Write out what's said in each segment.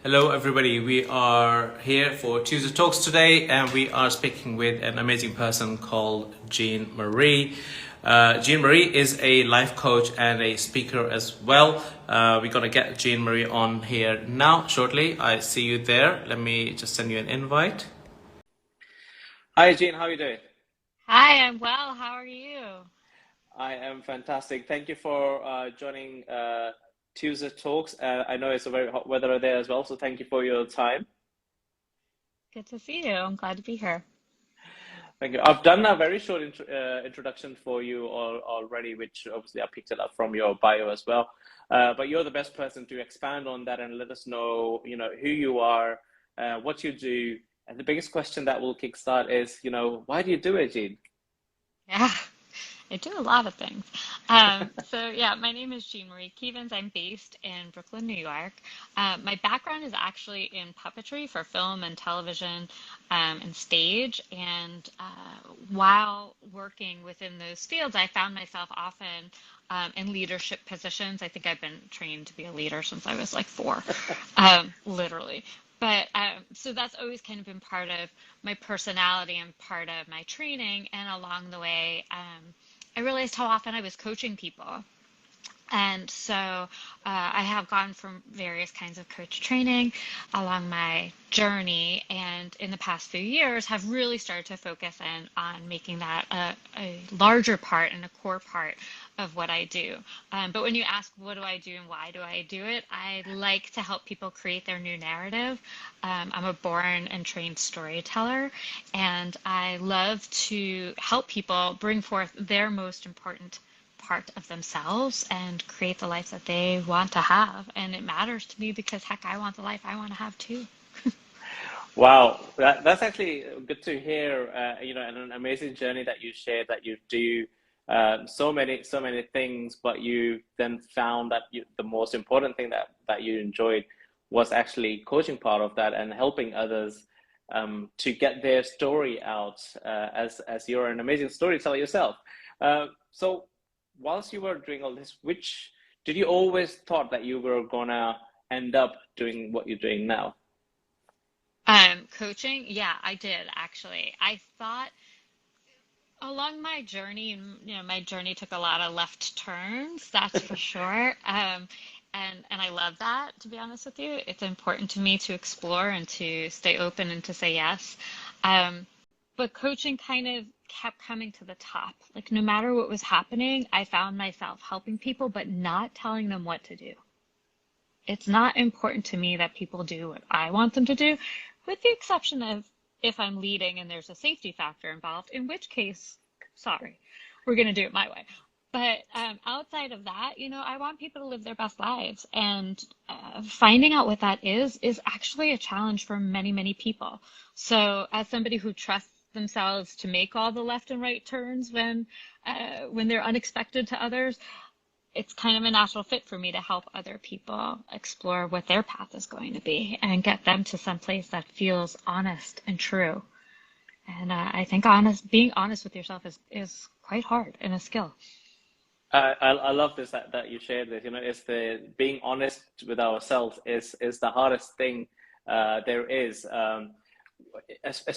Hello, everybody. We are here for Tuesday Talks today, and we are speaking with an amazing person called Jean Marie. Jean Marie is a life coach and a speaker as well. We're going to get Jean Marie on here now shortly. I see you there. Let me just send you an invite. Hi, Jean. How are you doing? Hi, I'm well. How are you? I am fantastic. Thank you for joining Tuesday Talks. I know it's a very hot weather there as well, so thank you for your time. Good to see you. I'm glad to be here. Thank you. I've done a very short introduction for you already, which obviously I picked it up from your bio as well. But you're the best person to expand on that and let us know, who you are, what you do. And the biggest question that will kickstart is, why do you do it, Gene? Yeah, I do a lot of things. So my name is Jean Marie Kevens. I'm based in Brooklyn, New York. My background is actually in puppetry for film and television and stage. And while working within those fields, I found myself often in leadership positions. I think I've been trained to be a leader since I was like four, literally. But so that's always kind of been part of my personality and part of my training. And along the way, I realized how often I was coaching people. And so I have gone from various kinds of coach training along my journey, and in the past few years have really started to focus in on making that a larger part and a core part of what I do. But when you ask what do I do and why do I do it, I like to help people create their new narrative. I'm a born and trained storyteller, and I love to help people bring forth their most important part of themselves and create the life that they want to have. And it matters to me because heck, I want the life I want to have too. Wow, that's actually good to hear. And an amazing journey that you shared that you do so many things, but you then found that the most important thing that you enjoyed was actually coaching part of that and helping others to get their story out. As you're an amazing storyteller yourself. So, whilst you were doing all this, which did you always thought that you were gonna end up doing what you're doing now? Coaching, yeah, I did actually. I thought along my journey, my journey took a lot of left turns, that's for sure. And I love that, to be honest with you. It's important to me to explore and to stay open and to say yes. Um, but coaching kind of kept coming to the top. Like no matter what was happening, I found myself helping people, but not telling them what to do. It's not important to me that people do what I want them to do, with the exception of if I'm leading and there's a safety factor involved, in which case, sorry, we're going to do it my way. But outside of that, I want people to live their best lives. And finding out what that is actually a challenge for many, many people. So, as somebody who trusts themselves to make all the left and right turns when they're unexpected to others, it's kind of a natural fit for me to help other people explore what their path is going to be and get them to some place that feels honest and true. And I think being honest with yourself is quite hard and a skill. I love this that you shared this. It's the being honest with ourselves is the hardest thing there is.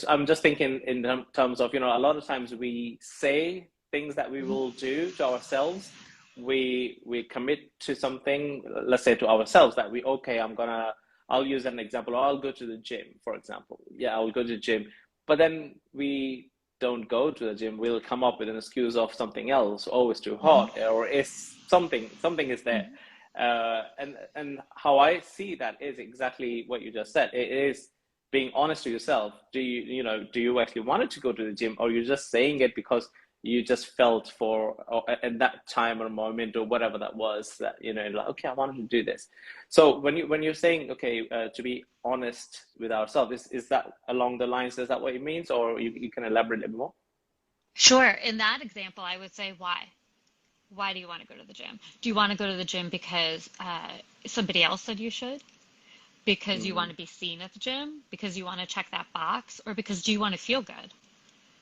I'm just thinking in terms of a lot of times we say things that we will do to ourselves. We commit to something. Let's say to ourselves that we okay. I'll use an example. I'll go to the gym, for example. Yeah, I'll go to the gym, but then we don't go to the gym, we'll come up with an excuse of something else. Oh, it's too Mm-hmm. hot, or is something is there. And how I see that is exactly what you just said. It is being honest to yourself. Do you actually wanted to go to the gym, or you're just saying it because you just felt for or at that time or moment or whatever that was that like okay, I wanted to do this. So when you're saying okay, to be honest with ourselves, is that along the lines? Is that what it means, or you can elaborate a bit more? Sure. In that example, I would say why? Why do you want to go to the gym? Do you want to go to the gym because somebody else said you should? Because you want Mm. to be seen at the gym? Because you want to check that box? Or because do you want to feel good?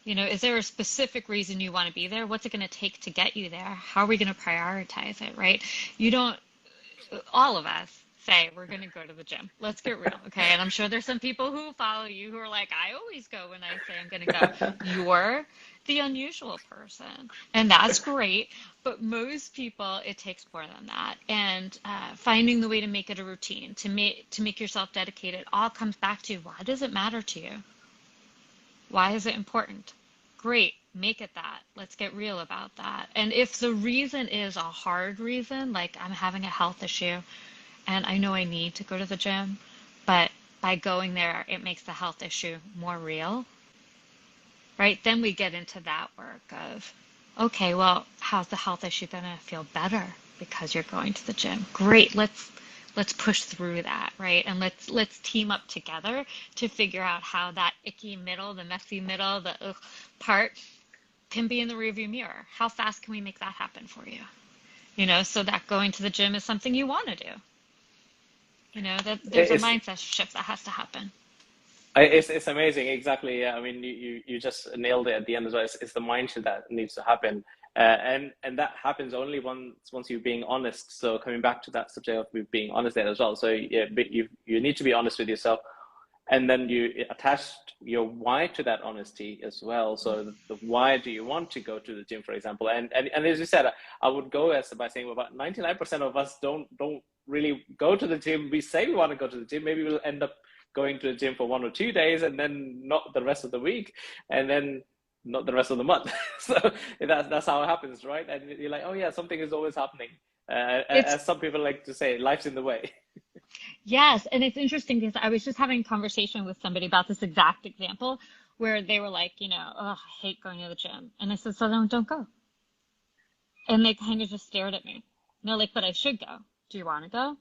Is there a specific reason you want to be there? What's it going to take to get you there? How are we going to prioritize it, right? You don't, all of us. say we're going to go to the gym. Let's get real, okay? And I'm sure there's some people who follow you who are like, I always go when I say I'm going to go. You're the unusual person, and that's great. But most people, it takes more than that. And finding the way to make it a routine, to make yourself dedicated, all comes back to why does it matter to you? Why is it important? Great, make it that. Let's get real about that. And if the reason is a hard reason, like I'm having a health issue and I know I need to go to the gym, but by going there, it makes the health issue more real, right? Then we get into that work of, okay, well, how's the health issue going to feel better because you're going to the gym? Great, let's push through that, right? And let's team up together to figure out how that icky middle, the messy middle, the ugh part can be in the rearview mirror. How fast can we make that happen for you? So that going to the gym is something you want to do. That there's a It's mindset shift that has to happen. it's amazing. Exactly. Yeah. I mean, you just nailed it at the end as well. It's the mindset that needs to happen, and that happens only once you're being honest. So coming back to that subject of being honest there as well. So yeah, but you need to be honest with yourself, and then you attach your why to that honesty as well. So the why do you want to go to the gym, for example? And as you said, I would go as by saying about 99% of us don't really go to the gym. We say we want to go to the gym. Maybe we'll end up going to the gym for 1 or 2 days, and then not the rest of the week, and then not the rest of the month. So that's how it happens, right? And you're like, oh yeah, something is always happening. It's As some people like to say, life's in the way. Yes, and it's interesting because I was just having a conversation with somebody about this exact example where they were like, oh, I hate going to the gym. And I said, so then don't go. And they kind of just stared at me. And they're like, but I should go. Do you want to go?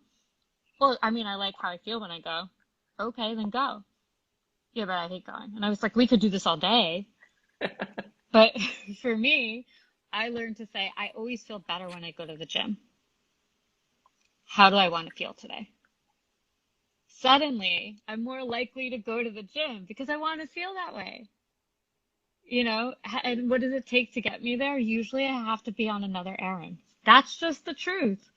Well, I mean, I like how I feel when I go. Okay, then go. Yeah, but I hate going. And I was like, we could do this all day. But for me, I learned to say, I always feel better when I go to the gym. How do I want to feel today? Suddenly, I'm more likely to go to the gym because I want to feel that way. And what does it take to get me there? Usually I have to be on another errand. That's just the truth.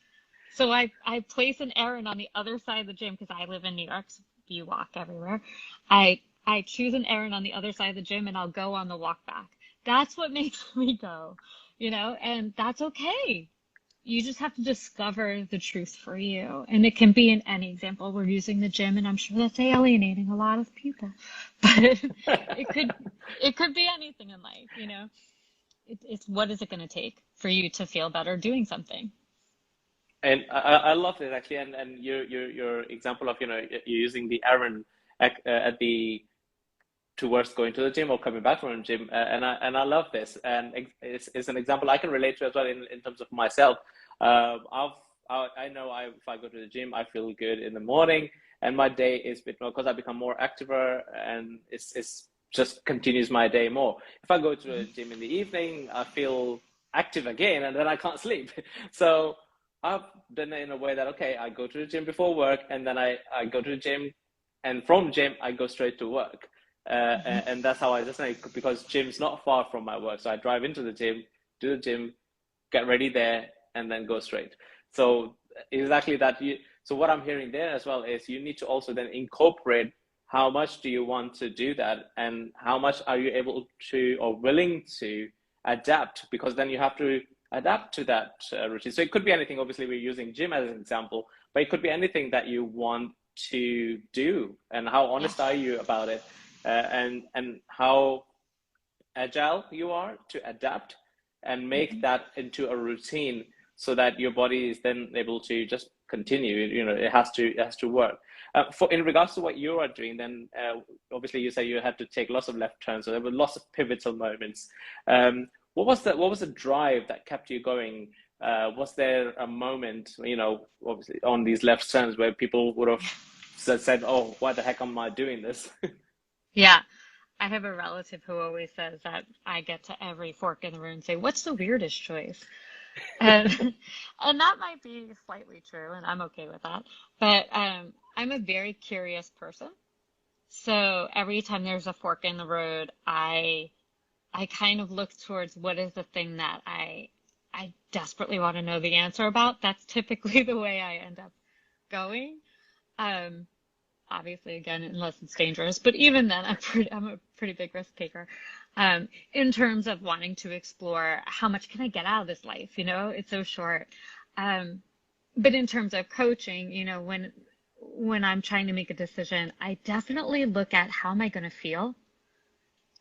So I place an errand on the other side of the gym because I live in New York, so you walk everywhere. I choose an errand on the other side of the gym and I'll go on the walk back. That's what makes me go, and that's okay. You just have to discover the truth for you. And it can be in any example. We're using the gym, and I'm sure that's alienating a lot of people. But it could be anything in life. It's what is it going to take for you to feel better doing something? And I love it actually, and your example of you're using the errand at the towards going to the gym or coming back from the gym, and I love this, and it's an example I can relate to as well in terms of myself. I know if I go to the gym, I feel good in the morning, and my day is a bit more because I become more activer, and it's just continues my day more. If I go to the gym in the evening, I feel active again, and then I can't sleep. So I've done it in a way that, okay, I go to the gym before work, and then I go to the gym, and from gym, I go straight to work. And that's how I just like, because gym's not far from my work. So I drive into the gym, do the gym, get ready there, and then go straight. So exactly that. So what I'm hearing there as well is you need to also then incorporate how much do you want to do that, and how much are you able to or willing to adapt, because then you have to adapt to that routine. So it could be anything. Obviously, we're using gym as an example, but it could be anything that you want to do, and how honest are Yes. you about it, and how agile you are to adapt and make Hmm. that into a routine, so that your body is then able to just continue. It has to work. For in regards to what you are doing, then obviously you say you had to take lots of left turns, so there were lots of pivotal moments. What was the drive that kept you going? Was there a moment, obviously on these left turns, where people would have said, "Oh, why the heck am I doing this?" Yeah. I have a relative who always says that I get to every fork in the road and say, what's the weirdest choice? And and that might be slightly true, and I'm okay with that. But I'm a very curious person. So every time there's a fork in the road, I kind of look towards what is the thing that I desperately want to know the answer about. That's typically the way I end up going. Um, Obviously, again, unless it's dangerous, but even then, I'm a pretty big risk taker. In terms of wanting to explore how much can I get out of this life? You know, it's so short. Um, but in terms of coaching, you know, when I'm trying to make a decision, I definitely look at how am I going to feel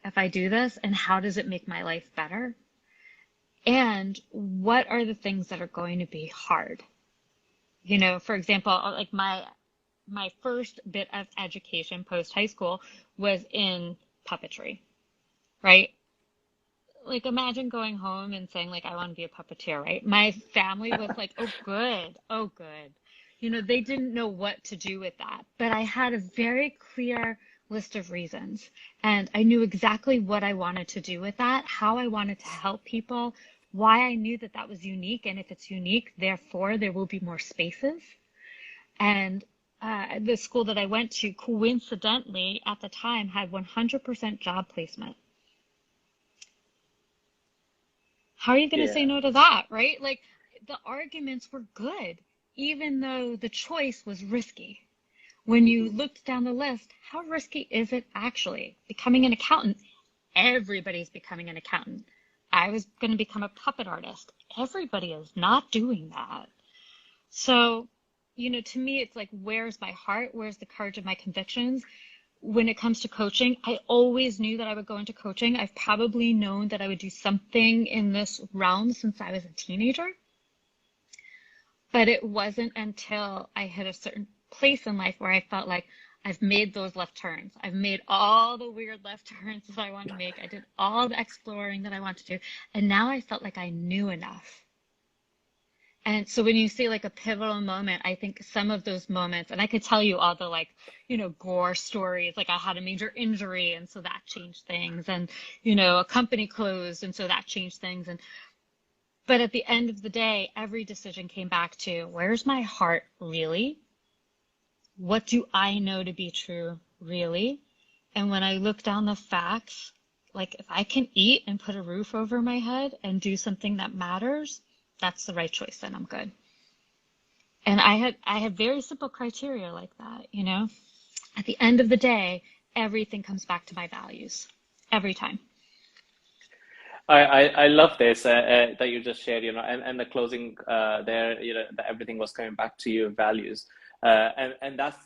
if I do this, and how does it make my life better? And what are the things that are going to be hard? You know, for example, like my first bit of education post high school was in puppetry, right? Like imagine going home and saying like I want to be a puppeteer, right? My family was like, "Oh good. Oh good." You know, they didn't know what to do with that. But I had a very clear list of reasons, and I knew exactly what I wanted to do with that, how I wanted to help people, why I knew that that was unique, and if it's unique, therefore there will be more spaces. And the school that I went to, coincidentally, at the time had 100% job placement. How are you going to say Yeah. no to that, right? Like the arguments were good, even though the choice was risky. When you Mhm. looked down the list, how risky is it actually? Becoming an accountant, everybody's becoming an accountant. I was going to become a puppet artist. Everybody is not doing that. So, you know, to me, it's like, where's my heart? Where's the courage of my convictions? When it comes to coaching, I always knew that I would go into coaching. I've probably known that I would do something in this realm since I was a teenager, but it wasn't until I hit a certain place in life where I felt like I've made those left turns. I've made all the weird left turns that I want to make. I did all the exploring that I want to do. And now I felt like I knew enough. And so when you say like a pivotal moment, I think some of those moments, and I could tell you all the like, you know, gore stories, like I had a major injury and so that changed things, and you know, a company closed and so that changed things. And but at the end of the day, every decision came back to where's my heart really? What do I know to be true really? And when I look down the facts, like if I can eat and put a roof over my head and do something that matters, that's the right choice, then I'm good. And I had very simple criteria like that, you know. At the end of the day, everything comes back to my values every time. I love this that you just shared, you know, and the closing there, you know, that everything was coming back to your values, and that's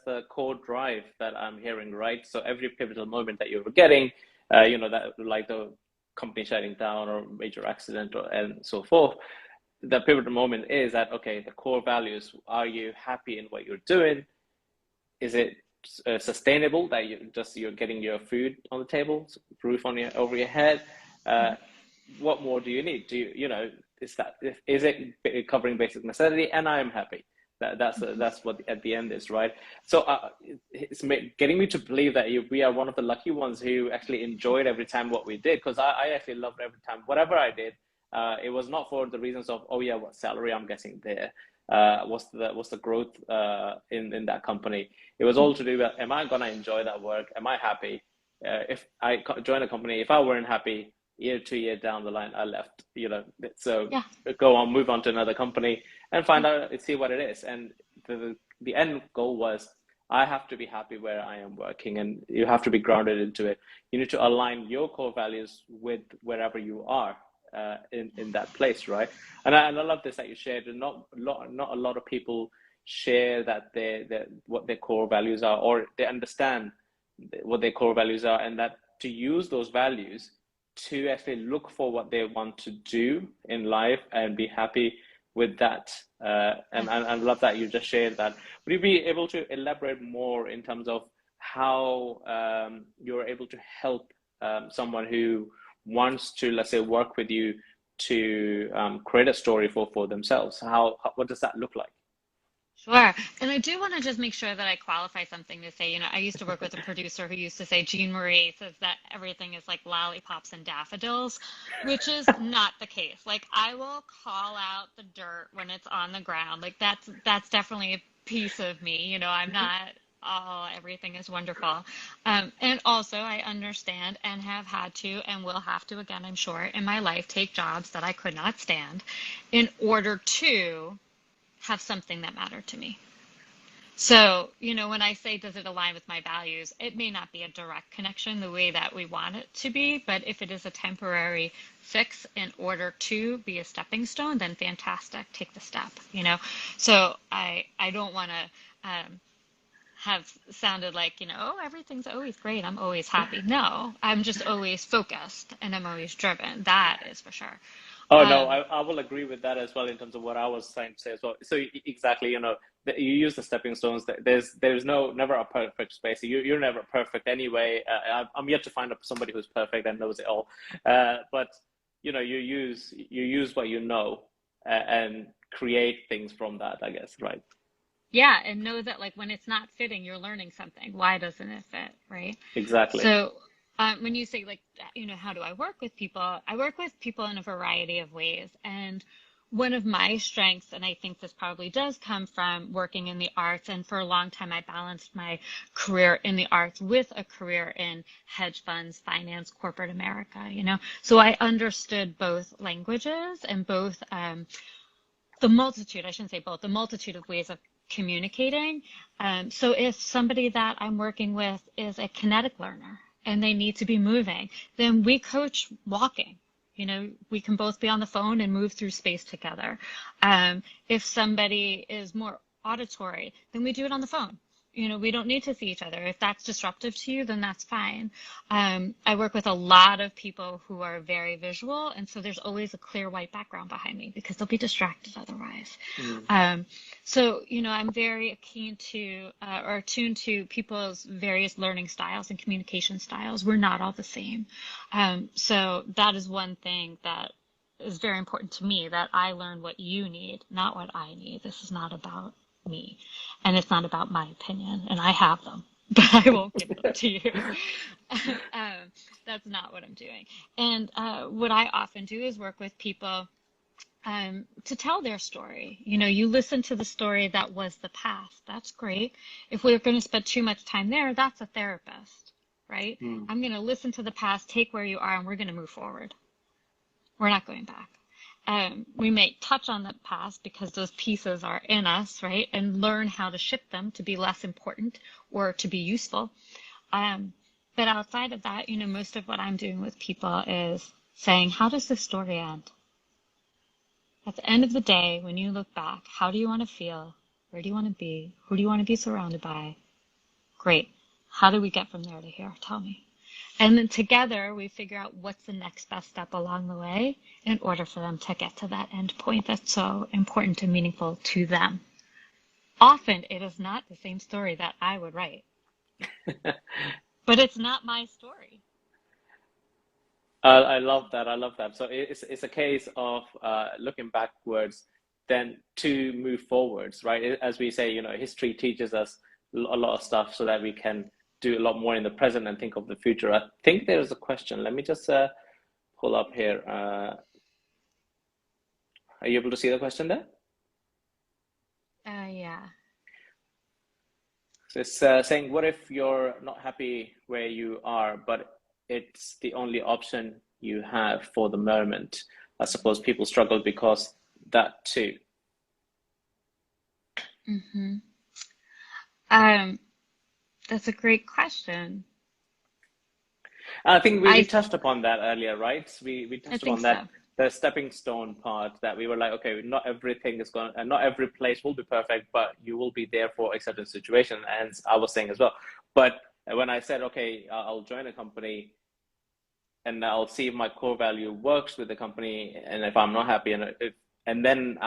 the core drive that I'm hearing, right? So every pivotal moment that you were getting, you know, that like the company shutting down or major accident or and so forth, the pivotal moment is that okay, the core values. Are you happy in what you're doing? Is it sustainable that you're getting your food on the table, roof on your over your head? Uh, what more do you need? Do you, you know, is it covering basic necessity? And I'm happy. That's what at the end is, right? So it's getting me to believe that we are one of the lucky ones who actually enjoyed every time what we did, because I actually loved every time whatever I did. It was not for the reasons of oh yeah, what salary I'm getting there, what's the growth in that company. It was all to do with am I gonna enjoy that work? Am I happy? If I join a company, if I weren't happy, year 2 year down the line, I left. You know, so Yeah, go on, move on to another company and find yeah, out, see what it is. And the end goal was I have to be happy where I am working, and you have to be grounded into it. You need to align your core values with wherever you are in that place, right? And I love this that you shared. And not a lot of people share that their what their core values are, or they understand what their core values are, and that to use those values to actually look for what they want to do in life and be happy with that. yeah. And I love that you just shared that. Would you be able to elaborate more in terms of how you're able to help someone who wants to, let's say, work with you to create a story for themselves? What does that look like? Sure. And I do want to just make sure that I qualify something to say, you know, I used to work with a producer who used to say Jean Marie says that everything is like lollipops and daffodils, which is not the case. Like I will call out the dirt when it's on the ground. Like that's definitely a piece of me. You know, I'm not all everything is wonderful. And also I understand and have had to and will have to again, I'm sure, in my life take jobs that I could not stand in order to have something that mattered to me. So, when I say, does it align with my values, it may not be a direct connection the way that we want it to be, but if it is a temporary fix in order to be a stepping stone, then fantastic, take the step. So I don't want to have sounded like, oh, everything's always great. I'm always happy. No, I'm just always focused and I'm always driven. That is for sure. Oh no, Um, I will agree with that as well in terms of what I was trying to say as well. So exactly, you use the stepping stones. There's never a perfect space. You're never perfect anyway. I'm yet to find somebody who's perfect and knows it all. But you use what you know, and create things from that, I guess, right? yeah, and know that like when it's not fitting, you're learning something. Why doesn't it fit, right? Exactly. So when you say like, how do I work with people? I work with people in a variety of ways. And one of my strengths, and I think this probably does come from working in the arts, and for a long time I balanced my career in the arts with a career in hedge funds, finance, corporate America. So I understood both languages and both the multitude, I shouldn't say both, the multitude of ways of communicating. So if somebody that I'm working with is a kinetic learner and they need to be moving, then we coach walking. We can both be on the phone and move through space together. If somebody is more auditory, then we do it on the phone. We don't need to see each other. If that's disruptive to you, then that's fine. I work with a lot of people who are very visual, and so there's always a clear white background behind me because they'll be distracted otherwise. Mm. So, I'm very keen to or attuned to people's various learning styles and communication styles. We're not all the same. So that is one thing that is very important to me, that I learn what you need, not what I need. This is not about me, and it's not about my opinion, and I have them, but I won't give them to you. um, that's not what I'm doing. And what I often do is work with people to tell their story. You listen to the story that was the past. That's great. If we're going to spend too much time there, that's a therapist, right? Mm. I'm going to listen to the past, take where you are, and we're going to move forward. We're not going back. We may touch on the past because those pieces are in us, right? And learn how to shift them to be less important or to be useful. But outside of that, most of what I'm doing with people is saying, how does this story end? At the end of the day, when you look back, how do you want to feel? Where do you want to be? Who do you want to be surrounded by? Great. How do we get from there to here? Tell me. And then together we figure out what's the next best step along the way in order for them to get to that end point that's so important and meaningful to them. Often it is not the same story that I would write, but it's not my story. I love that. I love that. So it's a case of looking backwards, then to move forwards, right? As we say, history teaches us a lot of stuff so that we can do a lot more in the present and think of the future. I think there's a question. Let me just pull up here. Are you able to see the question there? Yeah. So it's saying, what if you're not happy where you are, but it's the only option you have for the moment? I suppose people struggle because that too. hmm Um, that's a great question. I think we I touched upon that earlier, right? We I touched think upon that, so. the stepping stone part, that we were like, okay, not everything is going, and not every place will be perfect, but you will be there for a certain situation. And I was saying as well. But when I said, okay, I'll join a company and I'll see if my core value works with the company, and if I'm not happy, and then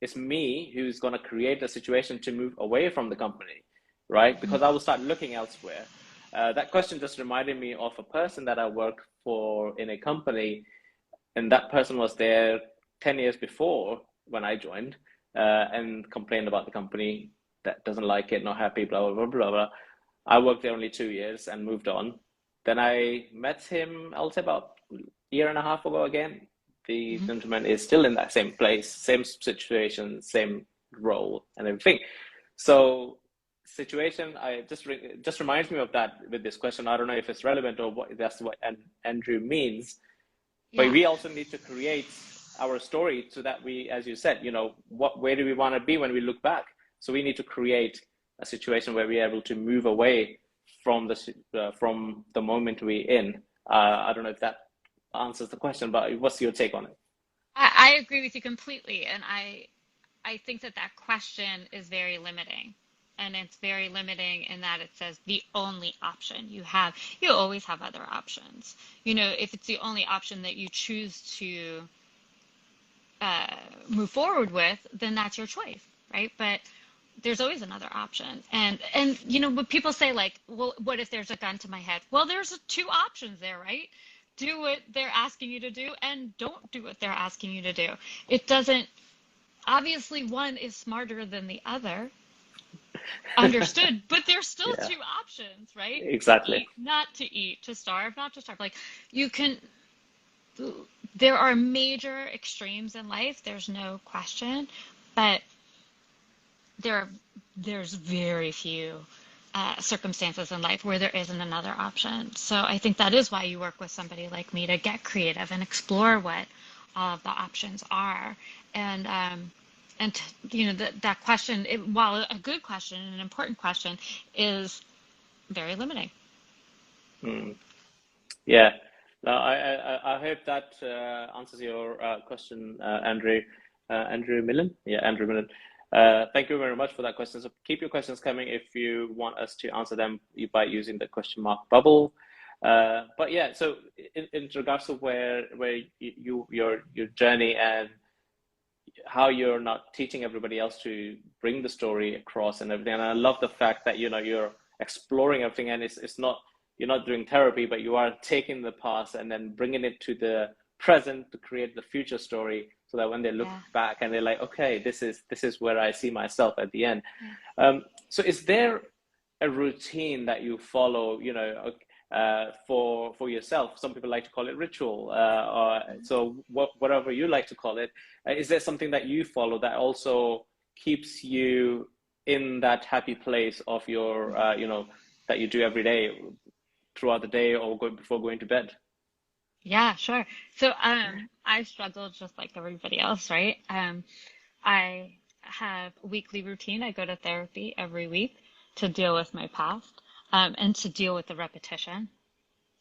it's me who's going to create a situation to move away from the company, right? Because I will start looking elsewhere. That question just reminded me of a person that I worked for in a company, and that person was there 10 years before when I joined, and complained about the company, that doesn't like it, not happy, blah, blah, blah, blah, blah. I worked there only 2 years and moved on. Then I met him, I'll say about a year and a half ago again. The hmm gentleman is still in that same place, same situation, same role and everything. So situation, I just reminds me of that with this question. I don't know if it's relevant or what that's what Andrew means, but Yeah. we also need to create our story so that we, as you said, where do we want to be when we look back? So we need to create a situation where we're able to move away from the moment we're in. I don't know if that answers the question, but what's your take on it? I agree with you completely, and I think that that question is very limiting. And it's very limiting in that it says the only option you have. You always have other options. If it's the only option that you choose to move forward with, then that's your choice, right? But there's always another option. And when people say like, well, what if there's a gun to my head? Well, there's two options there, right? Do what they're asking you to do and don't do what they're asking you to do. It doesn't, obviously one is smarter than the other, understood, but there's still Yeah, two options, right? To exactly. eat, not to eat, to starve, not to starve. Like you can, there are major extremes in life, there's no question, but there there's very few circumstances in life where there isn't another option. So I think that is why you work with somebody like me to get creative and explore what all of the options are. And that question, while a good question and an important question, is very limiting. Mm. Yeah. No, I hope that answers your question, Andrew. Andrew Millen? Yeah, Andrew Millen. Thank you very much for that question. So keep your questions coming if you want us to answer them by using the question mark bubble. But yeah, so in regards to where your journey and how you're not teaching everybody else to bring the story across and everything. And I love the fact that you're exploring everything, and it's not, you're not doing therapy, but you are taking the past and then bringing it to the present to create the future story, so that when they look Yeah, back and they're like, okay, this is where I see myself at the end. yeah. So is there a routine that you follow, for yourself? Some people like to call it ritual, or so whatever you like to call it. Is there something that you follow that also keeps you in that happy place of your, that you do every day throughout the day or before going to bed? Yeah, sure. So I struggle just like everybody else, right? I have a weekly routine. I go to therapy every week to deal with my past, and to deal with the repetition.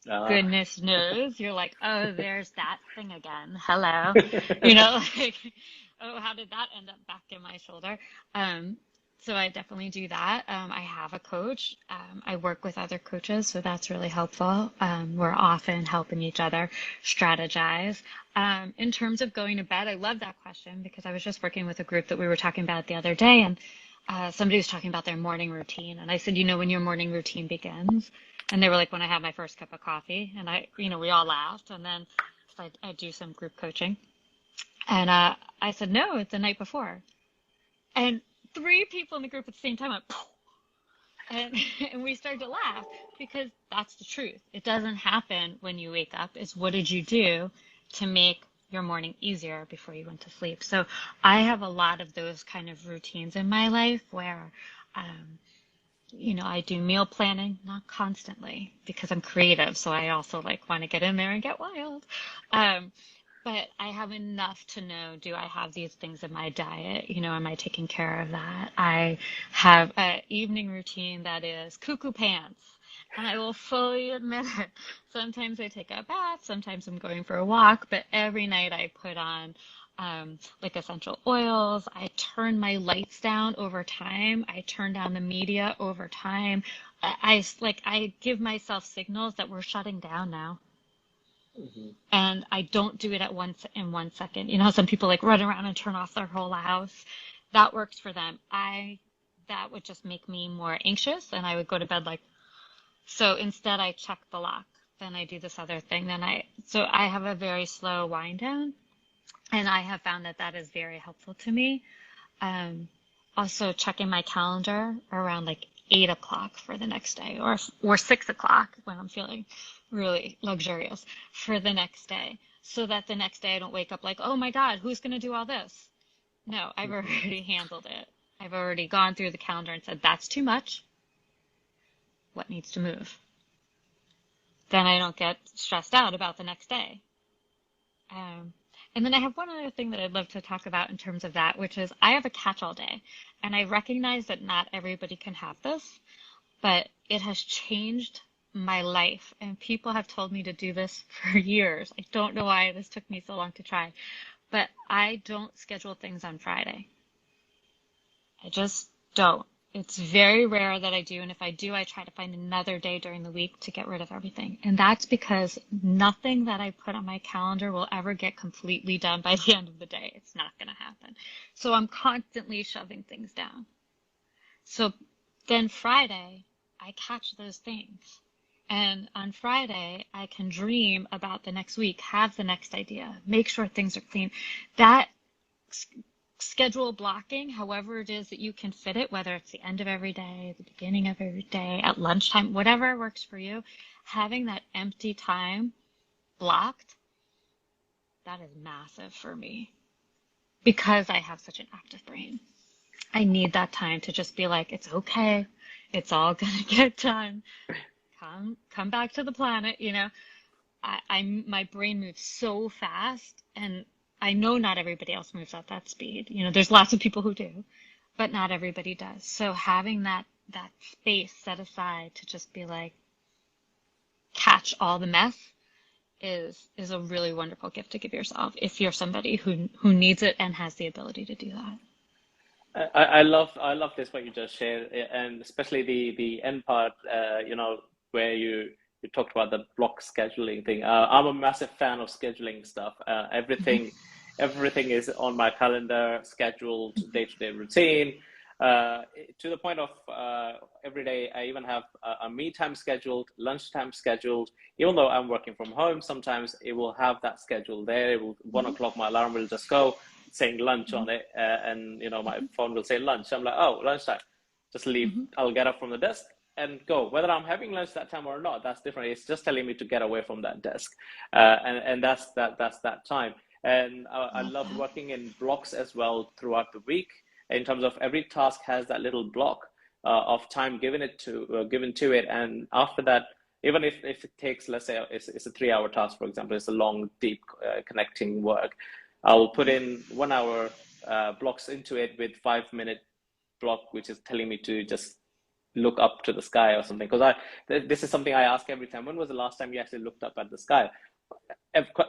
Ah. Goodness knows, you're like, oh, there's that thing again. Hello. Like, oh, how did that end up back in my shoulder? Um, so I definitely do that. I have a coach. I work with other coaches, so that's really helpful. We're often helping each other strategize. In terms of going to bed, I love that question because I was just working with a group that we were talking about the other day, and somebody was talking about their morning routine. And I said, when your morning routine begins? And they were like, when I have my first cup of coffee. And we all laughed. And then so I do some group coaching. And I said, no, it's the night before. And three people in the group at the same time went, "Poof," and and we started to laugh because that's the truth. It doesn't happen when you wake up. It's what did you do to make your morning easier before you went to sleep? So I have a lot of those kind of routines in my life where um, I do meal planning, not constantly because I'm creative. So I also like want to get in there and get wild. Um, but I have enough to know, do I have these things in my diet? Am I taking care of that? I have an evening routine that is cuckoo pants. And I will fully admit it. Sometimes I take a bath, sometimes I'm going for a walk, but every night I put on like essential oils. I turn my lights down over time. I turn down the media over time. I give myself signals that we're shutting down now. Mhm. And I don't do it in 1 second. How some people like run around and turn off their whole house. That works for them. That would just make me more anxious, and I would go to bed like, so instead I check the lock. Then I do this other thing. So I have a very slow wind down, and I have found that that is very helpful to me. Um, Also checking my calendar around like 8 o'clock for the next day, or 6 o'clock when I'm feeling really luxurious for the next day, so that the next day I don't wake up like, oh my God, who's going to do all this? No, I've Mhm. already handled it. I've already gone through the calendar and said, that's too much. What needs to move? Then I don't get stressed out about the next day. Um, And then I have one other thing that I'd love to talk about in terms of that, which is I have a catch-all day. And I recognize that not everybody can have this, but it has changed my life. And people have told me to do this for years. I don't know why this took me so long to try, but I don't schedule things on Friday. I just don't. It's very rare that I do, and if I do, I try to find another day during the week to get rid of everything. And that's because nothing that I put on my calendar will ever get completely done by the end of the day. It's not going to happen. So I'm constantly shoving things down. So then Friday, I catch those things. And on Friday, I can dream about the next week, have the next idea, make sure things are clean. That schedule blocking, however it is that you can fit it, whether it's the end of every day, the beginning of every day, at lunchtime, whatever works for you, having that empty time blocked, that is massive for me because I have such an active brain. I need that time to just be like, it's okay. It's all gonna get done. Come back to the planet, you know. My brain moves so fast, and I know not everybody else moves at that speed. You know, there's lots of people who do, but not everybody does. So having that space set aside to just be like, catch all the mess is a really wonderful gift to give yourself if you're somebody who needs it and has the ability to do that. I love this what you just shared, and especially the end part. Where you talked about the block scheduling thing. I'm a massive fan of scheduling stuff. Everything is on my calendar, scheduled day-to-day routine. To the point of every day, I even have a me time scheduled, lunchtime scheduled. Even though I'm working from home, sometimes it will have that schedule there. 1 o'clock, my alarm will just go saying lunch on it, and my phone will say lunch. I'm like, oh, lunchtime. Just leave. I'll get up from the desk and go. Whether I'm having lunch that time or not, that's different. It's just telling me to get away from that desk, and that's that time. And I Love love that. working in blocks as well throughout the week. In terms of every task has that little block of time given to it, and after that, even if it takes, let's say it's a 3 hour task, for example, it's a long, deep connecting work. I'll put in 1 hour blocks into it with 5 minute block, which is telling me to just look up to the sky or something. Because this is something I ask every time. When was the last time you actually looked up at the sky?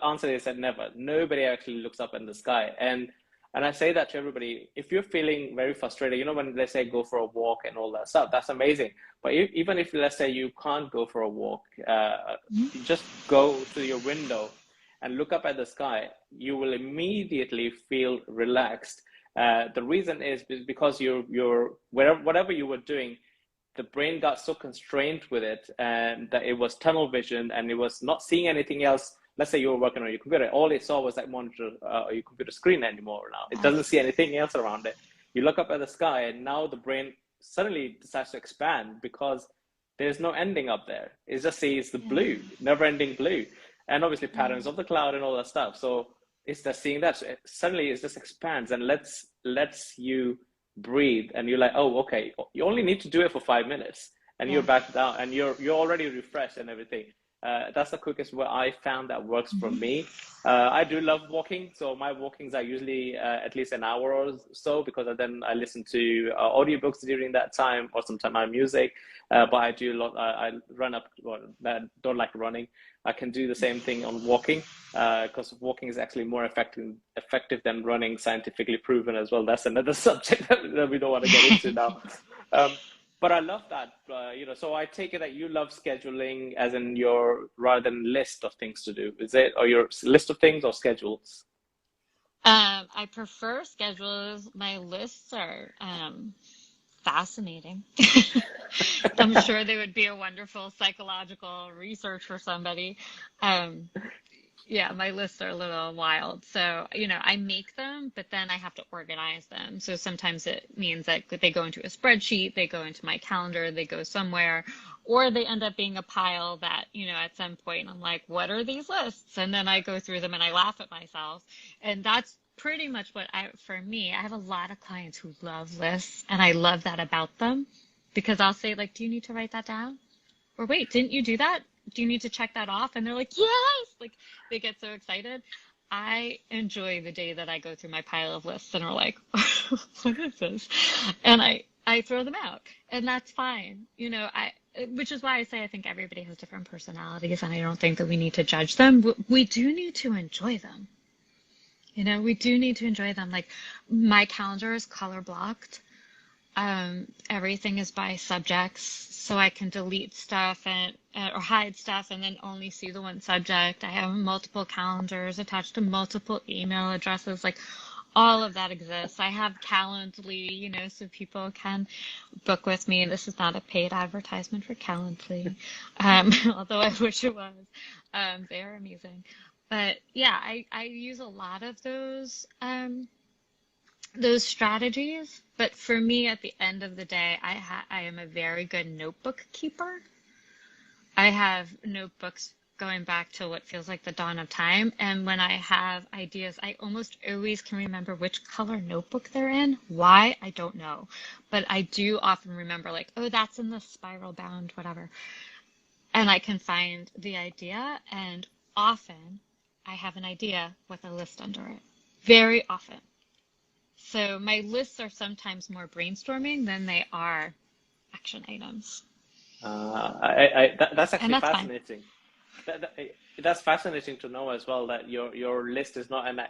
Answer is that never. Nobody actually looks up in the sky. And I say that to everybody. If you're feeling very frustrated, when they say go for a walk and all that stuff, that's amazing. But even if, let's say, you can't go for a walk, you just go to your window and look up at the sky, you will immediately feel relaxed. The reason is because whatever you were doing, the brain got so constrained with it, and that it was tunnel vision, and it was not seeing anything else. Let's say you were working on your computer, all it saw was that monitor or your computer screen anymore. Now it doesn't see Yes. anything else around it. You look up at the sky, and now the brain suddenly decides to expand because there's no ending up there. It just sees the Yeah. blue, never-ending blue, and obviously Yeah. patterns of the cloud and all that stuff. So it's just seeing that. So suddenly it just expands and lets you breathe, and you're like, oh, okay. You only need to do it for 5 minutes, and you're Yeah. back down, and you're already refreshed and everything. That's the quickest way I found that works for Hmm. me. I do love walking, so my walkings are usually at least an hour or so, because then I listen to audiobooks during that time, or sometimes my music. But I do a lot. I run up. Well, I don't like running. I can do the same thing on walking, because walking is actually more effective than running, scientifically proven as well. That's another subject that we don't want to get into now. Um, but I love that, so I take it that you love scheduling as in your rather than list of things to do. Is it, or your list of things or schedules? I prefer schedules. My lists are fascinating. I'm sure they would be a wonderful psychological research for somebody. Um, Yeah, my lists are a little wild. So, I make them, but then I have to organize them. So sometimes it means that they go into a spreadsheet, they go into my calendar, they go somewhere, or they end up being a pile that, at some point I'm like, what are these lists? And then I go through them and I laugh at myself. And that's pretty much for me, I have a lot of clients who love lists, and I love that about them because I'll say, like, do you need to write that down? Or wait, didn't you do that? Do you need to check that off? And they're like, yes, like they get so excited. I enjoy the day that I go through my pile of lists and are like, what is this? And I throw them out, and that's fine. Which is why I say I think everybody has different personalities, and I don't think that we need to judge them. We do need to enjoy them. We do need to enjoy them. Like, my calendar is color blocked. Everything is by subjects, so I can delete stuff and or hide stuff and then only see the one subject. I have multiple calendars attached to multiple email addresses. Like, all of that exists. I have Calendly, so people can book with me. This is not a paid advertisement for Calendly, although I wish it was. They are amazing. But yeah, I use a lot of those strategies. But for me, at the end of the day, I am a very good notebook keeper. I have notebooks going back to what feels like the dawn of time. And when I have ideas, I almost always can remember which color notebook they're in. Why? I don't know. But I do often remember, like, oh, that's in the spiral bound, whatever. And I can find the idea. And often I have an idea with a list under it. Very often. So my lists are sometimes more brainstorming than they are action items. That's And actually that's fine. fascinating. That's fascinating to know as well, that your list is not an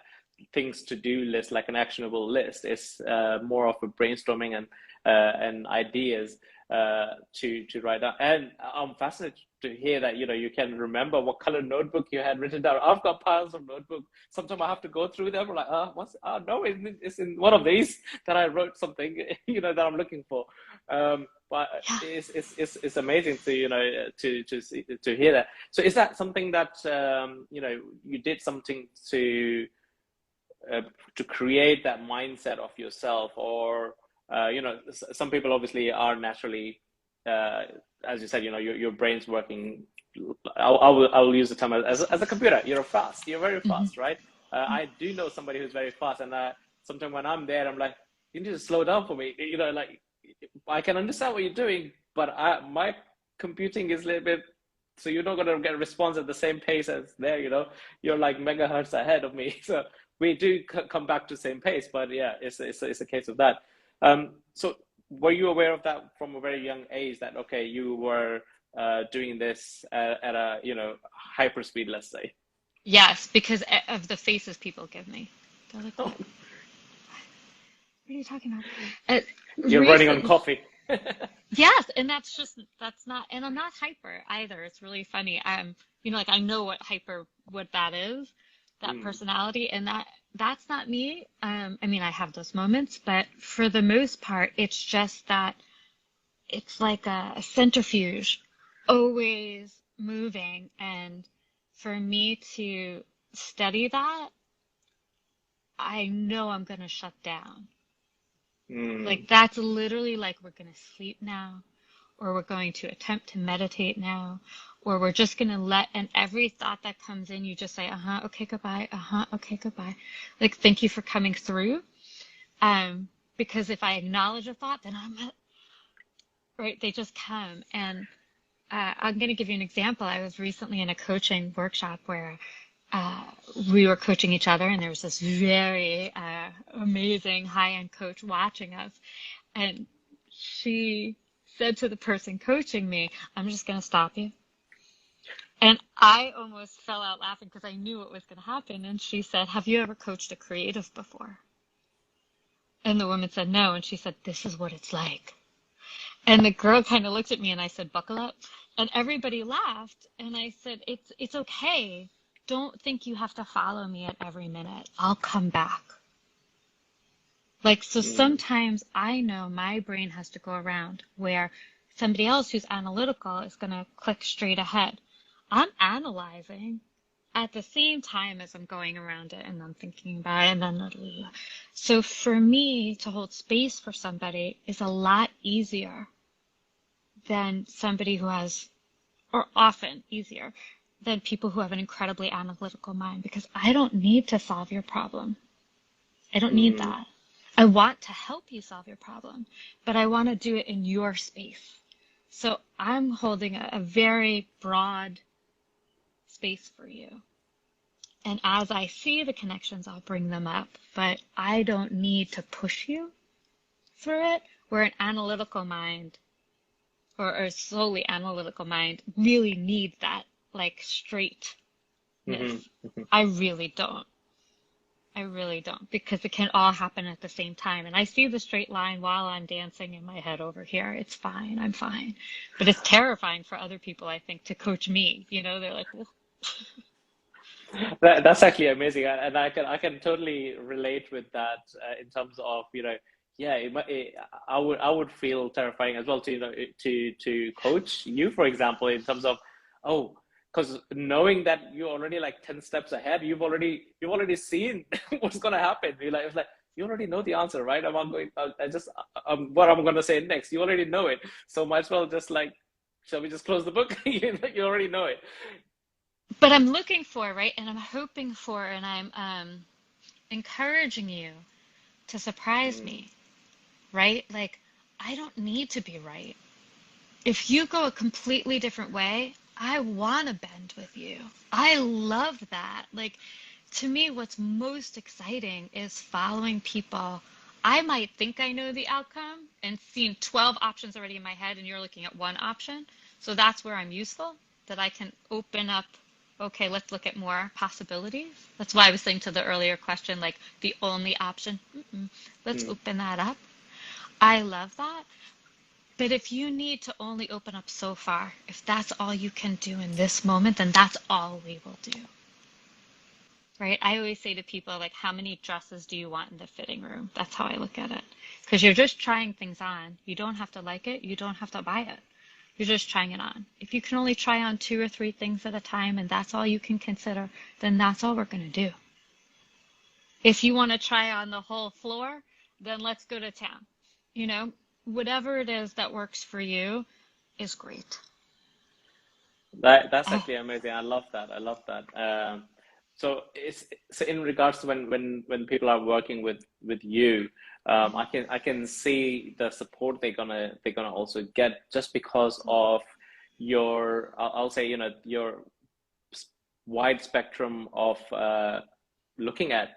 things to do list, like an actionable list. It's more of a brainstorming and ideas to write down. And I'm fascinated to hear that you can remember what color notebook you had written down. I've got piles of notebook. Sometimes I have to go through them. I'm like, what's? Oh no, it's in one of these that I wrote something that I'm looking for. But Yeah. it's amazing to to hear that. So is that something that you did something uh, to create that mindset of yourself, or some people obviously are naturally, uh, as you said, your brain's working. I will use the term as a computer. You're very Hmm. fast, right? I do know somebody who's very fast, and sometimes when I'm there, I'm like, you need to slow down for me. Like, I can understand what you're doing, but my computing is a little bit, so you're not going to get a response at the same pace as there. You're like megahertz ahead of me. So we do come back to the same pace, but yeah, it's a case of that. So were you aware of that from a very young age, that okay, you were doing this at a hyper speed, let's say? Yes, because of the faces people give me. They're like, Oh, what are you talking about? Uh, you're running on recently, coffee. yes, and that's not, and I'm not hyper either. It's really funny. Like, I know what that is, that Mm, personality, and that's not me. I mean, I have those moments, but for the most part, it's just that it's like a centrifuge, always moving, and for me to study that, I know I'm gonna shut down. mm, Like, that's literally like, we're gonna sleep now, or we're going to attempt to meditate now, or we're just going to and every thought that comes in, you just say, uh-huh, okay, goodbye, uh-huh, okay, goodbye. Like, thank you for coming through. Um, because if I acknowledge a thought, then right, they just come. And I'm going to give you an example. I was recently in a coaching workshop where uh, we were coaching each other, and there was this very amazing high-end coach watching us. And she said to the person coaching me, I'm just going to stop you. And I almost fell out laughing because I knew what was going to happen. And she said, have you ever coached a creative before? And the woman said, no. And she said, this is what it's like. And the girl kind of looked at me and I said, buckle up. And everybody laughed. And I said, it's okay. Don't think you have to follow me at every minute. I'll come back. Like, so mm, sometimes I know my brain has to go around where somebody else who's analytical is going to click straight ahead. I'm analyzing at the same time as I'm going around it and I'm thinking about it and then so for me to hold space for somebody is a lot easier than somebody who has, or often easier than people who have an incredibly analytical mind, because I don't need to solve your problem. I don't need mm. that. I want to help you solve your problem, but I want to do it in your space. So I'm holding a very broad space for you. And as I see the connections, I'll bring them up. But I don't need to push you through it, where an analytical mind or a solely analytical mind really needs that like straightness. Hmm. Hmm. I really don't. I really don't, because it can all happen at the same time. And I see the straight line while I'm dancing in my head over here. It's fine. I'm fine. But it's terrifying for other people, I think, to coach me. You know, they're like, "Ugh." That's actually amazing, and I can totally relate with that in terms of, yeah, I would feel terrifying as well to, to coach you, for example, in terms of, oh, because knowing that you're already like 10 steps ahead, you've already seen what's gonna happen. It's like you already know the answer, right? I'm not going. I just what I'm gonna say next. You already know it, so might as well just like, shall we just close the book? You already know it. But I'm looking for, right? And I'm hoping for, and I'm encouraging you to surprise Mm, me, right? Like, I don't need to be right. If you go a completely different way, I want to bend with you. I love that. Like, to me, what's most exciting is following people. I might think I know the outcome and seeing 12 options already in my head, and you're looking at one option. So that's where I'm useful, that I can open up. Okay, let's look at more possibilities. That's why I was saying to the earlier question, like the only option. Let's mm. open that up. I love that. But if you need to only open up so far, if that's all you can do in this moment, then that's all we will do. Right? I always say to people, like, how many dresses do you want in the fitting room? That's how I look at it. Because you're just trying things on. You don't have to like it. You don't have to buy it. You're just trying it on. If you can only try on two or three things at a time and that's all you can consider, then that's all we're going to do. If you want to try on the whole floor, then let's go to town. You know, whatever it is that works for you is great. That's Oh, actually amazing. I love that. I love that. So in regards to when people are working with you, I can see the support they're gonna also get just because of your, I'll say, your wide spectrum of looking at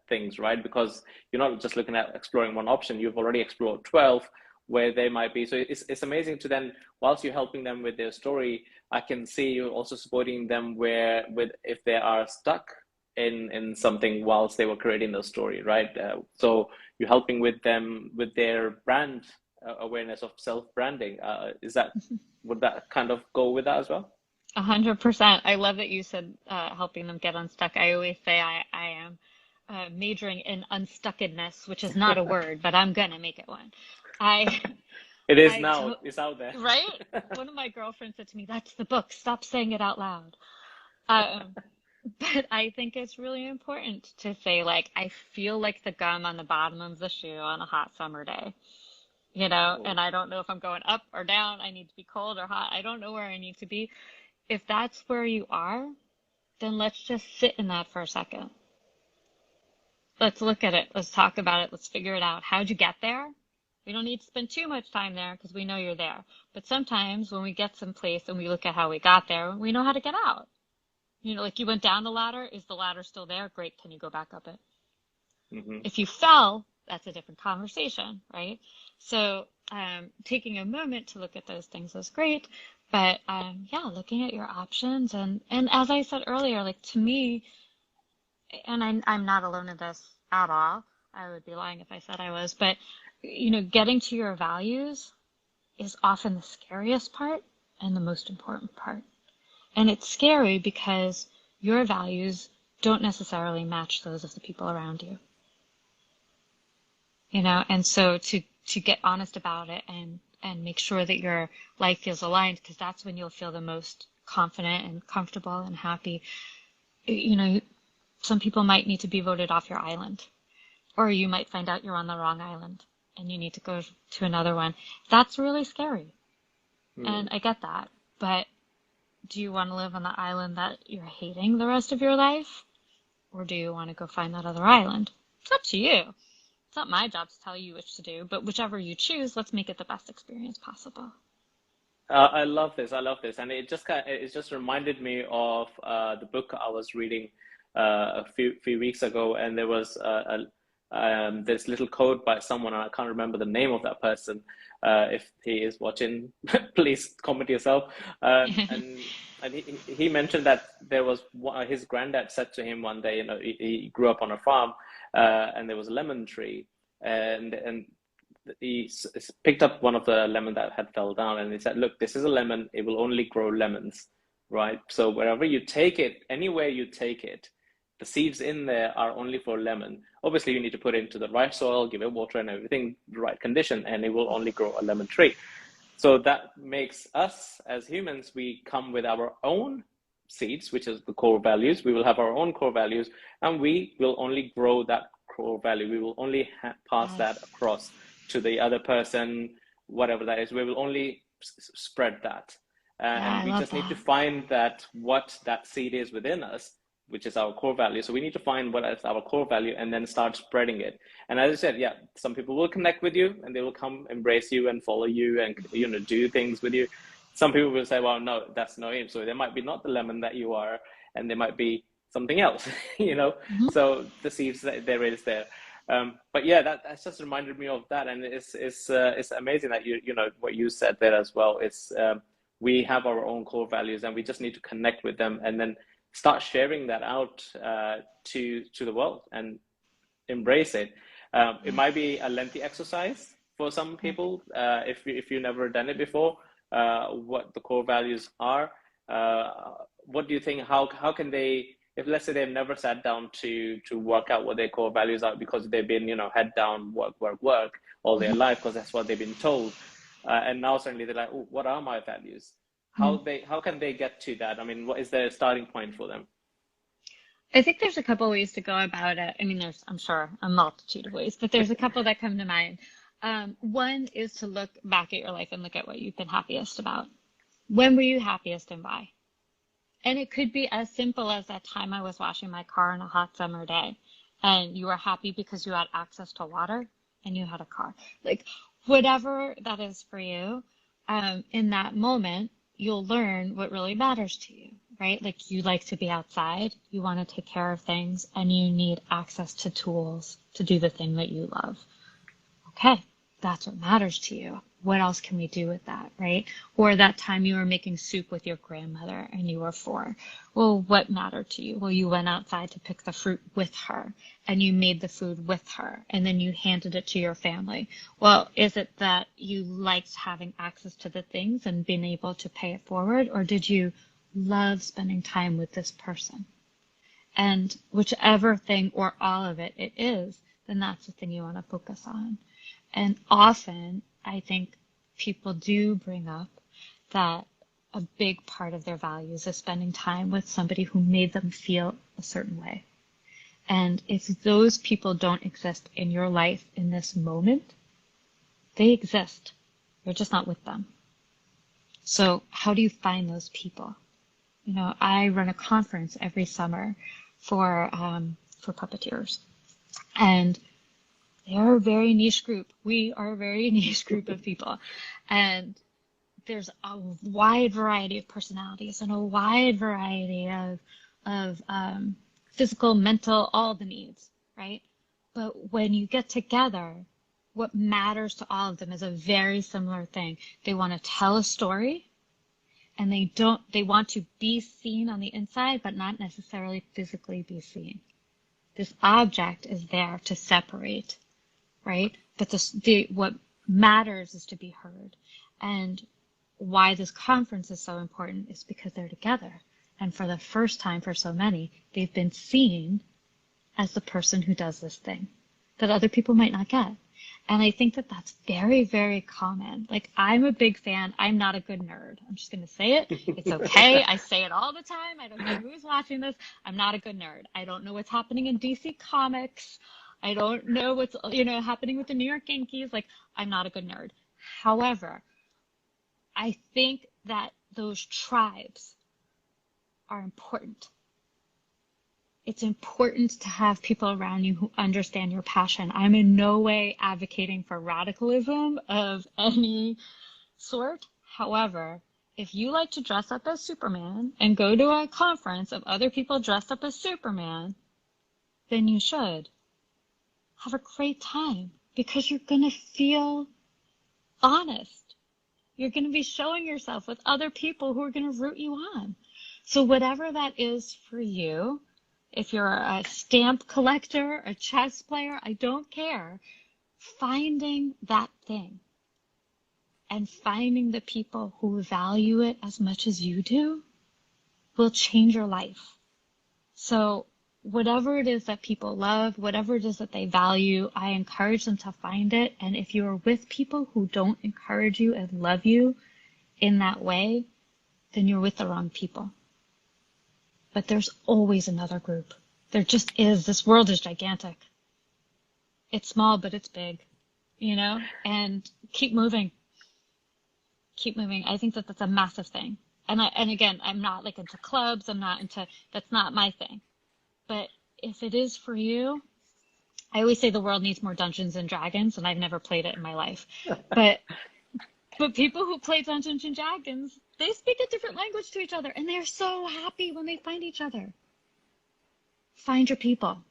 things, right? Because you're not just looking at exploring one option, you've already explored 12 where they might be. So it's amazing to then, whilst you're helping them with their story, I can see you also supporting them where with if they are stuck in something whilst they were creating the story, right? So you're helping with them with their brand awareness of self branding. Is that would that kind of go with that as well? 100%. I love that you said helping them get unstuck. I always say I am majoring in unstuckedness, which is not a word, but I'm gonna make it one. I It is I now. to It's out there. right? One of my girlfriends said to me, "That's the book. Stop saying it out loud." Um, but I think it's really important to say, like, I feel like the gum on the bottom of the shoe on a hot summer day, Oh. and I don't know if I'm going up or down. I need to be cold or hot. I don't know where I need to be. If that's where you are, then let's just sit in that for a second. Let's look at it. Let's talk about it. Let's figure it out. How'd you get there? We don't need to spend too much time there because we know you're there. But sometimes when we get someplace and we look at how we got there, we know how to get out. Like you went down the ladder. Is the ladder still there? Great. Can you go back up it? Hmm. If you fell, that's a different conversation, right? So taking a moment to look at those things is great. But yeah, looking at your options and as I said earlier, like to me, and I'm not alone in this at all. I would be lying if I said I was, but getting to your values is often the scariest part and the most important part. And it's scary because your values don't necessarily match those of the people around you. And so to get honest about it and make sure that your life feels aligned, because that's when you'll feel the most confident and comfortable and happy. You know, some people might need to be voted off your island, or you might find out you're on the wrong island and you need to go to another one. That's really scary. And Hmm. I get that. But do you want to live on the island that you're hating the rest of your life? Or do you want to go find that other island? It's up to you. It's not my job to tell you which to do, but whichever you choose, let's make it the best experience possible. I love this. I love this, and it just reminded me of the book I was reading. a few weeks ago, and there was this little quote by someone, and I can't remember the name of that person. If he is watching, please comment yourself. And he mentioned that there was his granddad said to him one day, you know, he grew up on a farm, and there was a lemon tree, and he picked up one of the lemon that had fell down, and he said, "Look, this is a lemon. It will only grow lemons, right? So wherever you take it, anywhere you take it, the seeds in there are only for lemon. Obviously, you need to put it into the right soil, give it water and everything, the right condition, and it will only grow a lemon tree." So that makes us as humans, we come with our own seeds, which is the core values. We will have our own core values, and we will only grow that core value. We will only pass that Yes. across to the other person, whatever that is. We will only spread that. Yeah, And I we love just need to that. find that what that seed is within us, which is our core value. So we need to find what is our core value and then start spreading it. And as I said, yeah, some people will connect with you and they will come embrace you and follow you and, you know, do things with you. Some people will say, well, no, that's not him. So there might be not the lemon that you are, and there might be something else, you know. Hmm. So the seeds that there is there. But yeah, that's just reminded me of that, and it's amazing that you know what you said there as well. It's we have our own core values, and we just need to connect with them, and then start sharing that out to the world and embrace it. It Yeah. might be a lengthy exercise for some Yeah. people if you've never done it before. What the core values are. What do you think? How can they? If let's say they've never sat down to work out what their core values are because they've been, you know, head down, work all their Mhm. life because that's what they've been told, and now suddenly they're like, oh, what are my values? Mhm. How can they get to that? I mean, what is their starting point for them? I think there's a couple ways to go about it. I mean, there's, I'm sure, a multitude of ways, but there's a couple that come to mind. One is to look back at your life and look at what you've been happiest about. When were you happiest and why? And it could be as simple as that time I was washing my car on a hot summer day, and you were happy because you had access to water and you had a car. Like, whatever that is for you, in that moment, you'll learn what really matters to you, right? Like, you like to be outside, you want to take care of things, and you need access to tools to do the thing that you love. Okay, that's what matters to you. What else can we do with that, right? Or that time you were making soup with your grandmother and you were 4. Well, what mattered to you? Well, you went outside to pick the fruit with her and you made the food with her and then you handed it to your family. Well, is it that you liked having access to the things and being able to pay it forward, or did you love spending time with this person? And whichever thing or all of it is, then that's the thing you want to focus on. And often, I think people do bring up that a big part of their values is spending time with somebody who made them feel a certain way. And if those people don't exist in your life in this moment, they exist. You're just not with them. So how do you find those people? You know, I run a conference every summer for puppeteers, and they're a very niche group. We are a very niche group of people, and there's a wide variety of personalities and a wide variety of physical, mental, all the needs, right? But when you get together, what matters to all of them is a very similar thing. They want to tell a story, and they want to be seen on the inside, but not necessarily physically be seen. This object is there to separate, right? But what matters is to be heard. And why this conference is so important is because they're together. And for the first time for so many, they've been seen as the person who does this thing that other people might not get. And I think that that's very, very common. Like, I'm a big fan. I'm not a good nerd. I'm just going to say it. It's okay. I say it all the time. I don't care who's watching this. I'm not a good nerd. I don't know what's happening in DC Comics. I don't know what's, happening with the New York Yankees. Like, I'm not a good nerd. However, I think that those tribes are important. It's important to have people around you who understand your passion. I'm in no way advocating for radicalism of any sort. However, if you like to dress up as Superman and go to a conference of other people dressed up as Superman, then you should have a great time because you're going to feel honest. You're going to be showing yourself with other people who are going to root you on. So whatever that is for you, if you're a stamp collector, a chess player, I don't care, finding that thing and finding the people who value it as much as you do will change your life. So whatever it is that people love, whatever it is that they value, I encourage them to find it. And if you are with people who don't encourage you and love you in that way, then you're with the wrong people. But there's always another group. There just is. This world is gigantic. It's small, but it's big, and keep moving. Keep moving. I think that that's a massive thing. And again, I'm not like into clubs. That's not my thing. But if it is for you, I always say the world needs more Dungeons and Dragons, and I've never played it in my life. But people who play Dungeons and Dragons, they speak a different language to each other, and they're so happy when they find each other. Find your people.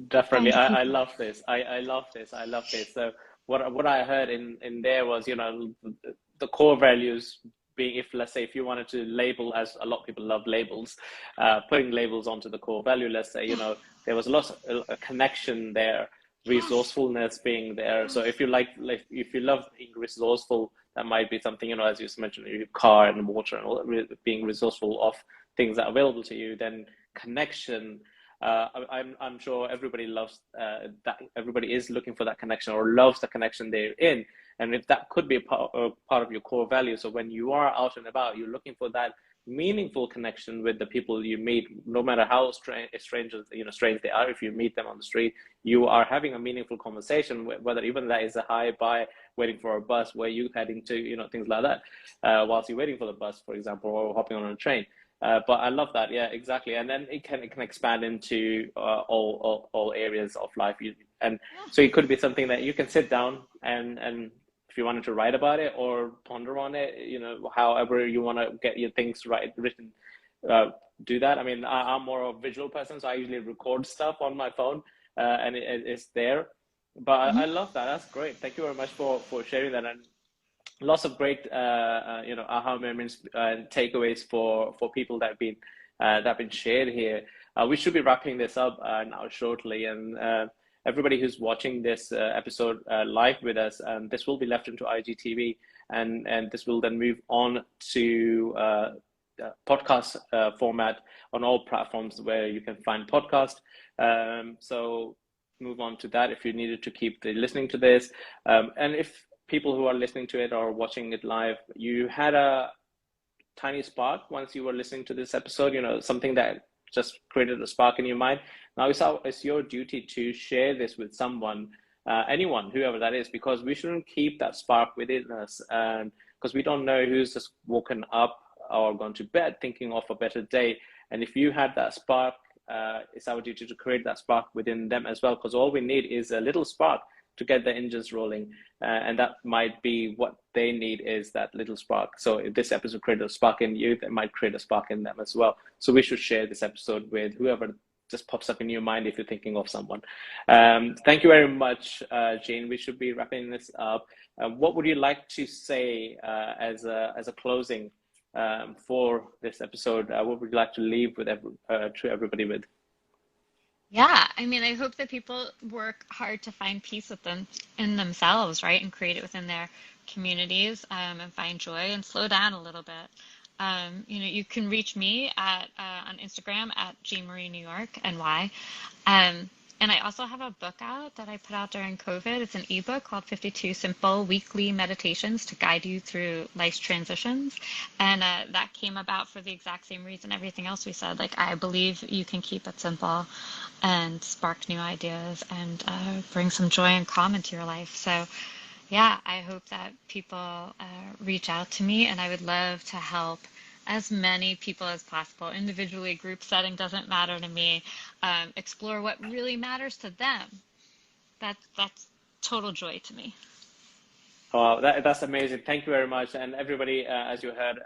Definitely. I love this. I love this. I love this. So what I heard in there was, the core values being, if let's say if you wanted to label, as a lot of people love labels, putting labels onto the core value, let's say, there was a connection there, resourcefulness being there. So if you if you love being resourceful, that might be something, as you mentioned, your car and water and all that, being resourceful of things that are available to you. Then connection. I'm sure everybody loves that. Everybody is looking for that connection or loves the connection they're in. And if that could be a part of your core value. So when you are out and about, you're looking for that meaningful connection with the people you meet, no matter how strange they are. If you meet them on the street, you are having a meaningful conversation, whether even that is a hi, bye, waiting for a bus, where you heading to, things like that, whilst you're waiting for the bus, for example, or hopping on a train. But I love that. Yeah, exactly. And then it can expand into all areas of life. So it could be something that you can sit down and if you wanted to write about it or ponder on it, however you want to get your things written, do that. I mean, I'm more of a visual person, so I usually record stuff on my phone, and it's there. But I love that. That's great. Thank you very much for sharing that. And lots of great, aha moments and takeaways for people that have been shared here. We should be wrapping this up now shortly, and everybody who's watching this episode live with us, this will be left into IGTV, and this will then move on to podcast format on all platforms where you can find podcast. So move on to that if you needed to keep listening to this, and if people who are listening to it or watching it live, you had a tiny spark once you were listening to this episode, something that just created a spark in your mind. Now it's your duty to share this with someone, anyone, whoever that is, because we shouldn't keep that spark within us, because we don't know who's just woken up or gone to bed thinking of a better day. And if you had that spark, it's our duty to create that spark within them as well, because all we need is a little spark to get the engines rolling, and that might be what they need, is that little spark. So if this episode created a spark in you, that might create a spark in them as well. So we should share this episode with whoever just pops up in your mind if you're thinking of someone. Thank you very much, Jane. We should be wrapping this up. What would you like to say as a closing for this episode? What would you like to leave with to everybody with? Yeah, I mean, I hope that people work hard to find peace in themselves, right, and create it within their communities, and find joy and slow down a little bit. You can reach me on Instagram at Jean Marie New York NY. And I also have a book out that I put out during COVID. It's an ebook called 52 Simple Weekly Meditations to Guide You Through Life's Transitions. And that came about for the exact same reason everything else we said. Like, I believe you can keep it simple and spark new ideas and bring some joy and calm into your life. So yeah, I hope that people reach out to me, and I would love to help as many people as possible, individually, group setting, doesn't matter to me. Explore what really matters to them. That's total joy to me. Oh, that's amazing. Thank you very much. And everybody, as you heard,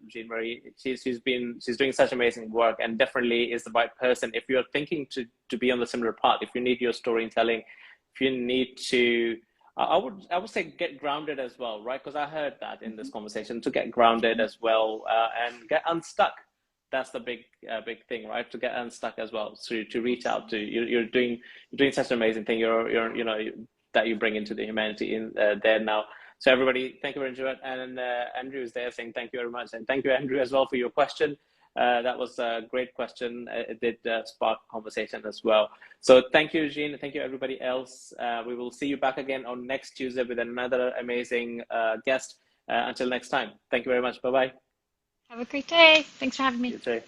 Jean Marie, she's doing such amazing work, and definitely is the right person. If you're thinking to be on the similar path, if you need your storytelling, if you need to, I would say get grounded as well, right? Because I heard that in this conversation, to get grounded as well, and get unstuck. That's the big thing, right? To get unstuck as well. So to reach out to you, you're doing such an amazing thing. That you bring into the humanity in there now. So everybody, thank you very much. And Andrew is there saying thank you very much, and thank you, Andrew, as well for your question. That was a great question. It did spark conversation as well. So thank you, Jean. Thank you, everybody else. We will see you back again on next Tuesday with another amazing guest. Until next time, thank you very much. Bye bye. Have a great day. Thanks for having me. You too.